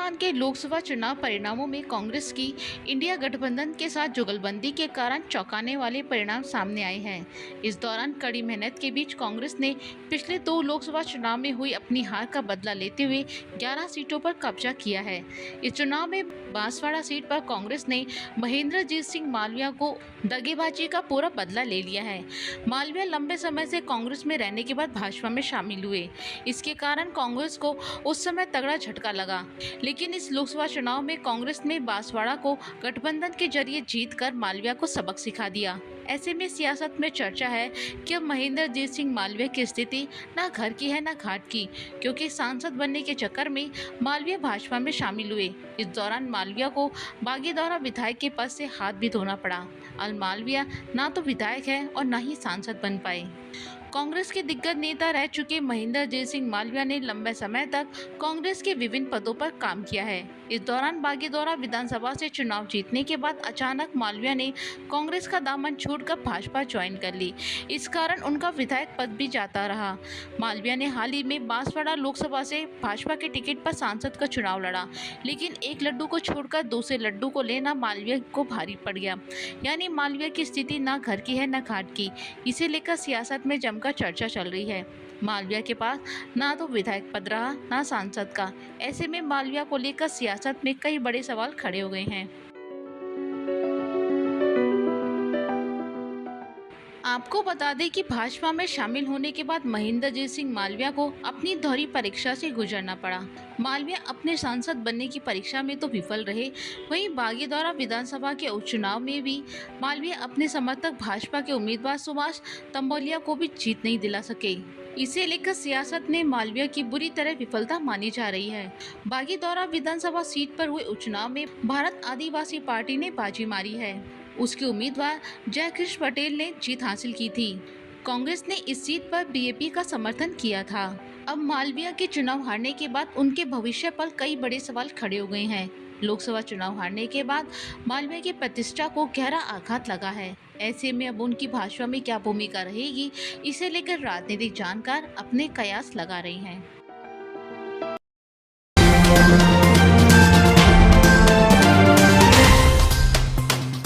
राजस्थान के लोकसभा चुनाव परिणामों में कांग्रेस की इंडिया गठबंधन के साथ जुगलबंदी के कारण चौंकाने वाले परिणाम सामने आए हैं। इस दौरान कड़ी मेहनत के बीच कांग्रेस ने पिछले 2 लोकसभा चुनाव में हुई अपनी हार का बदला लेते हुए 11 सीटों पर कब्जा किया है। इस चुनाव में बांसवाड़ा सीट पर कांग्रेस ने महेंद्रजीत सिंह मालविया को दगेबाजी का पूरा बदला ले लिया है। मालविया लंबे समय से कांग्रेस में रहने के बाद भाजपा में शामिल हुए। इसके कारण कांग्रेस को उस समय तगड़ा झटका लगा, लेकिन इस लोकसभा चुनाव में कांग्रेस ने बांसवाड़ा को गठबंधन के जरिए जीतकर मालविया को सबक सिखा दिया। ऐसे में सियासत में चर्चा है कि अब महेंद्रजीत सिंह मालविया की स्थिति ना घर की है ना घाट की, क्योंकि सांसद बनने के चक्कर में मालविया भाजपा में शामिल हुए। इस दौरान मालविया को बागीदौरा विधायक के पद से हाथ भी धोना पड़ा। अब मालविया ना तो विधायक है और न ही सांसद बन पाए। कांग्रेस के दिग्गज नेता रह चुके महेंद्रजीत सिंह मालविया ने लंबे समय तक कांग्रेस के विभिन्न पदों पर काम किया है। इस दौरान बागीदौरा विधानसभा से चुनाव जीतने के बाद अचानक मालविया ने कांग्रेस का दामन छोड़कर भाजपा ज्वाइन कर ली। इस कारण उनका विधायक पद भी जाता रहा। मालविया ने हाल ही में बांसवाड़ा लोकसभा से भाजपा के टिकट पर सांसद का चुनाव लड़ा, लेकिन एक लड्डू को छोड़कर दूसरे लड्डू को लेना मालविया को भारी पड़ गया। यानी मालविया की स्थिति ना घर की है ना घाट की। इसे लेकर सियासत में जमकर चर्चा चल रही है। मालविया के पास ना तो विधायक पद रहा ना सांसद का। ऐसे में मालविया को लेकर सियासत में कई बड़े सवाल खड़े हो गए हैं। आपको बता दें कि भाजपा में शामिल होने के बाद महेंद्रजीत सिंह मालविया को अपनी दोहरी परीक्षा से गुजरना पड़ा। मालविया अपने सांसद बनने की परीक्षा में तो विफल रहे, वहीं बागीदौरा विधानसभा के उपचुनाव में भी मालविया अपने समर्थक भाजपा के उम्मीदवार सुभाष तंबोलिया को भी जीत नहीं दिला सके। इसे लेकर सियासत में मालविया की बुरी तरह विफलता मानी जा रही है। बागीदौरा विधानसभा सीट पर हुए उपचुनाव में भारत आदिवासी पार्टी ने बाजी मारी है। उसके उम्मीदवार जयकृष्ण पटेल ने जीत हासिल की थी। कांग्रेस ने इस सीट पर बीजेपी का समर्थन किया था। अब मालविया के चुनाव हारने के बाद उनके भविष्य पर कई बड़े सवाल खड़े हो गए हैं। लोकसभा चुनाव हारने के बाद मालविया की प्रतिष्ठा को गहरा आघात लगा है। ऐसे में अब उनकी भाजपा में क्या भूमिका रहेगी, इसे लेकर राजनीतिक जानकार अपने कयास लगा रहे हैं।